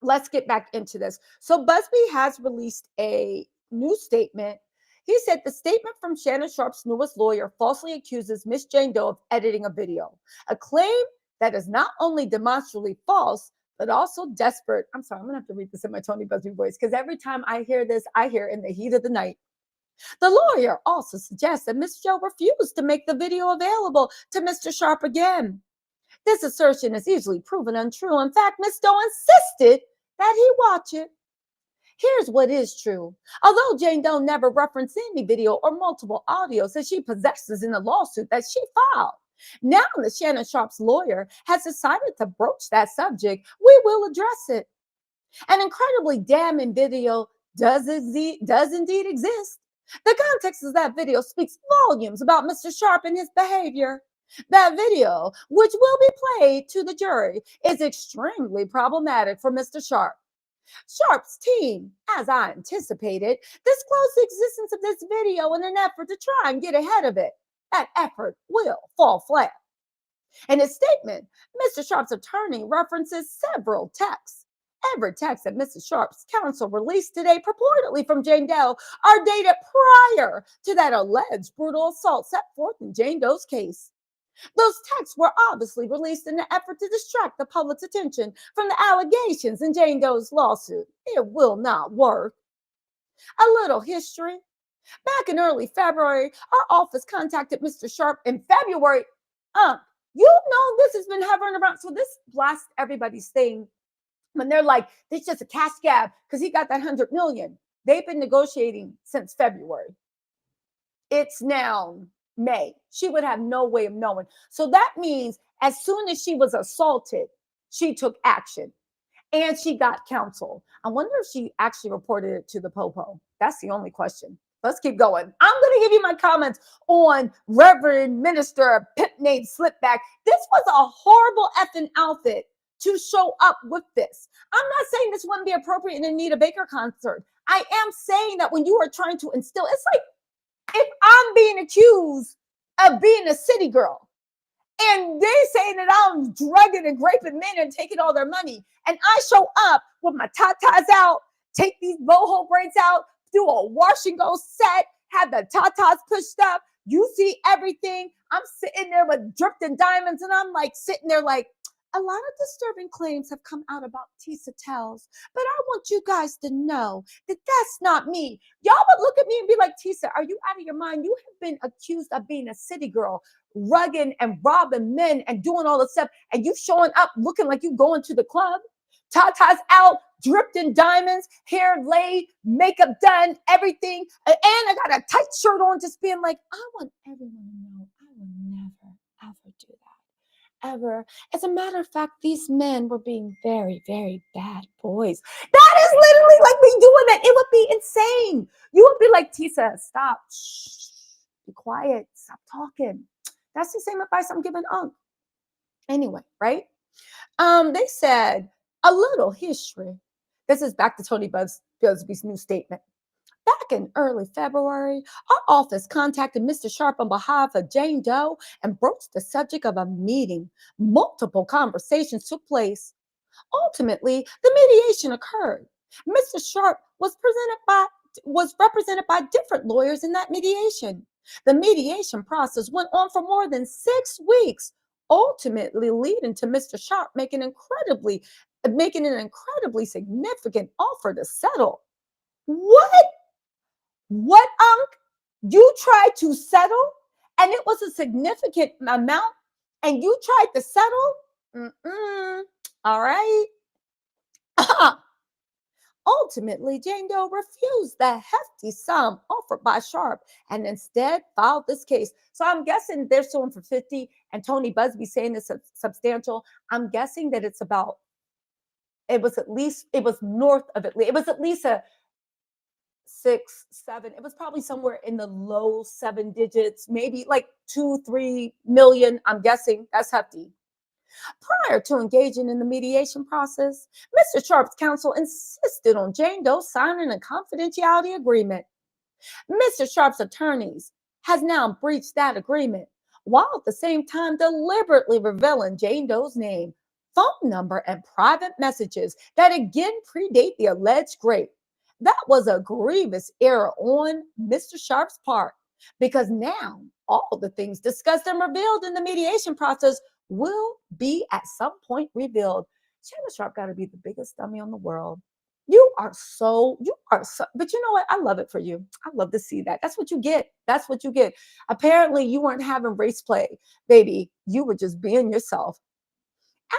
let's get back into this. So Busby has released a new statement. He said the statement from Shannon Sharpe's newest lawyer falsely accuses Miss Jane Doe of editing a video, a claim that is not only demonstrably false, but also desperate. I'm sorry, I'm gonna have to read this in my Tony Busby voice because every time I hear this, I hear in the heat of the night. The lawyer also suggests that Miss Joe refused to make the video available to Mr. Sharpe again. This assertion is easily proven untrue. In fact, Miss Doe insisted that he watch it. Here's what is true. Although Jane Doe never referenced any video or multiple audios that she possesses in the lawsuit that she filed, now that Shannon Sharpe's lawyer has decided to broach that subject, we will address it. An incredibly damning video does indeed exist. The context of that video speaks volumes about Mr. Sharpe and his behavior. That video, which will be played to the jury, is extremely problematic for Mr. Sharpe. Sharpe's team, as I anticipated, disclosed the existence of this video in an effort to try and get ahead of it. That effort will fall flat. In his statement, Mr. Sharpe's attorney references several texts. Every text that Mrs. Sharpe's counsel released today, purportedly from Jane Doe, are dated prior to that alleged brutal assault set forth in Jane Doe's case. Those texts were obviously released in an effort to distract the public's attention from the allegations in Jane Doe's lawsuit. It will not work. A little history. Back in early February, our office contacted Mr. Sharpe in February. You know this has been hovering around. So this blasts everybody's thing when they're like, this is just a cash grab because he got that 100 million. They've been negotiating since February. It's now May. She would have no way of knowing. So that means as soon as she was assaulted, she took action and she got counsel. I wonder if she actually reported it to the Popo. That's the only question. Let's keep going. I'm going to give you my comments on Reverend Minister Pimp named Slipback. This was a horrible effing outfit to show up with this. I'm not saying this wouldn't be appropriate in a Anita Baker concert. I am saying that when you are trying to instill, it's like, if I'm being accused of being a city girl and they say that I'm drugging and raping men and taking all their money, and I show up with my tatas out, take these boho braids out, do a wash and go set, have the tatas pushed up, you see everything. I'm sitting there with dripped in diamonds, and I'm like sitting there like, a lot of disturbing claims have come out about Tisa Tells, but I want you guys to know that that's not me. Y'all would look at me and be like, Tisa, are you out of your mind? You have been accused of being a city girl, rugging and robbing men and doing all this stuff, and you showing up looking like you going to the club. Tatas out, dripped in diamonds, hair laid, makeup done, everything. And I got a tight shirt on, just being like, I want everyone to know I will never, ever do that. Ever. As a matter of fact, these men were being very, very bad boys. That is literally like me doing that. It would be insane. You would be like, Tisa, stop. Shh. Be quiet. Stop talking. That's the same advice I'm giving Unc. Anyway, right? They said a little history. This is back to Tony Busby's new statement. Back in early February, our office contacted Mr. Sharpe on behalf of Jane Doe and broached the subject of a meeting. Multiple conversations took place. Ultimately, the mediation occurred. Mr. Sharpe was represented by different lawyers in that mediation. The mediation process went on for more than 6 weeks, ultimately leading to Mr. Sharpe making an incredibly significant offer to settle. What, Unc? You tried to settle and it was a significant amount and you tried to settle? All right. Ultimately, Jane Doe refused the hefty sum offered by Sharpe and instead filed this case. So I'm guessing they're suing for 50 and Tony Busby saying it's substantial. I'm guessing that it was north of it. It was at least a 6, 7. It was probably somewhere in the low 7 digits, maybe like 2-3 million. I'm guessing that's hefty. Prior to engaging in the mediation process, Mr. Sharpe's counsel insisted on Jane Doe signing a confidentiality agreement. Mr. Sharpe's attorneys has now breached that agreement, while at the same time deliberately revealing Jane Doe's name phone number, and private messages that again predate the alleged rape. That was a grievous error on Mr. Sharpe's part because now all the things discussed and revealed in the mediation process will be at some point revealed. Shannon Sharpe got to be the biggest dummy in the world. You are so, but you know what? I love it for you. I love to see that. That's what you get. That's what you get. Apparently, you weren't having race play, baby. You were just being yourself.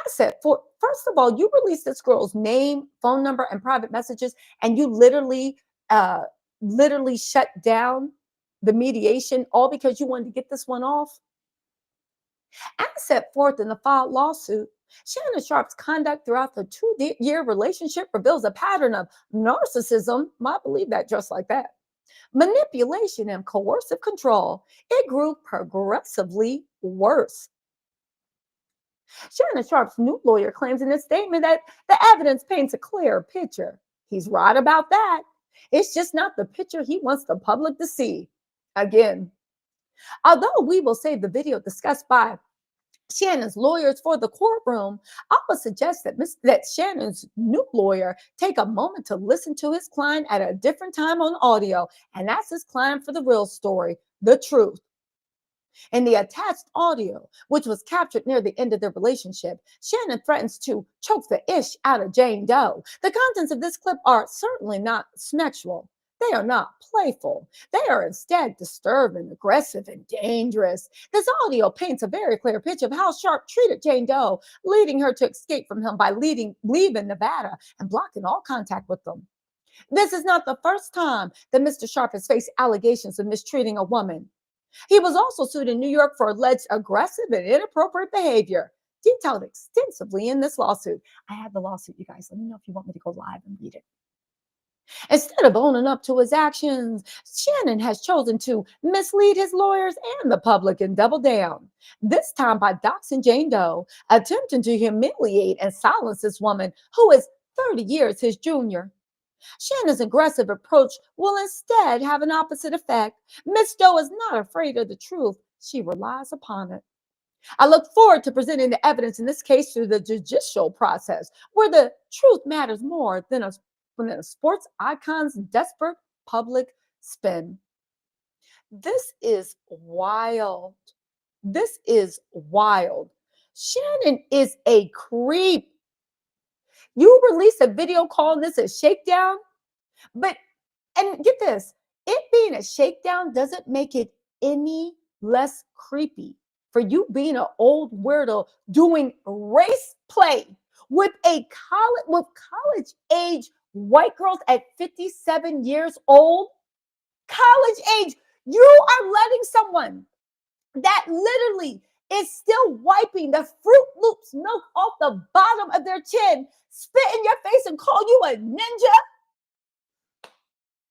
Asset for, first of all, you released this girl's name, phone number, and private messages, and you uh, literally shut down the mediation all because you wanted to get this one off. As set forth in the filed lawsuit, Shannon Sharpe's conduct throughout the 2-year relationship reveals a pattern of narcissism, I believe that just like that, manipulation, and coercive control. It grew progressively worse. Shannon Sharpe's new lawyer claims in his statement that the evidence paints a clear picture. He's right about that. It's just not the picture he wants the public to see. Again, although we will save the video discussed by Shannon's lawyers for the courtroom, I would suggest that Shannon's new lawyer take a moment to listen to his client at a different time on audio and ask his client for the real story, the truth. In the attached audio, which was captured near the end of their relationship, Shannon threatens to choke the ish out of Jane Doe. The contents of this clip are certainly not sexual. They are not playful. They are instead disturbing, aggressive, and dangerous. This audio paints a very clear picture of how Sharpe treated Jane Doe, leading her to escape from him by leaving Nevada and blocking all contact with them. This is not the first time that Mr. Sharpe has faced allegations of mistreating a woman. He was also sued in New York for alleged aggressive and inappropriate behavior, detailed extensively in this lawsuit. I have the lawsuit, you guys. Let me know if you want me to go live and read it. Instead of owning up to his actions, Shannon has chosen to mislead his lawyers and the public and double down, this time by doxing Jane Doe, attempting to humiliate and silence this woman who is 30 years his junior. Shannon's aggressive approach will instead have an opposite effect. Miss Doe is not afraid of the truth. She relies upon it. I look forward to presenting the evidence in this case through the judicial process, where the truth matters more than a sports icon's desperate public spin. This is wild. This is wild. Shannon is a creep. You release a video calling this a shakedown, and get this, it being a shakedown doesn't make it any less creepy for you being an old weirdo doing race play with college age white girls at 57 years old. College age. You are letting someone that literally is still wiping the Fruit Loops milk off the bottom of their chin, spit in your face and call you a ninja?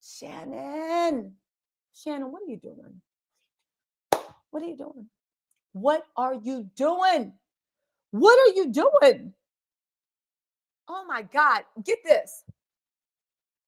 Shannon, what are you doing? What are you doing? What are you doing? What are you doing? Oh my God, get this.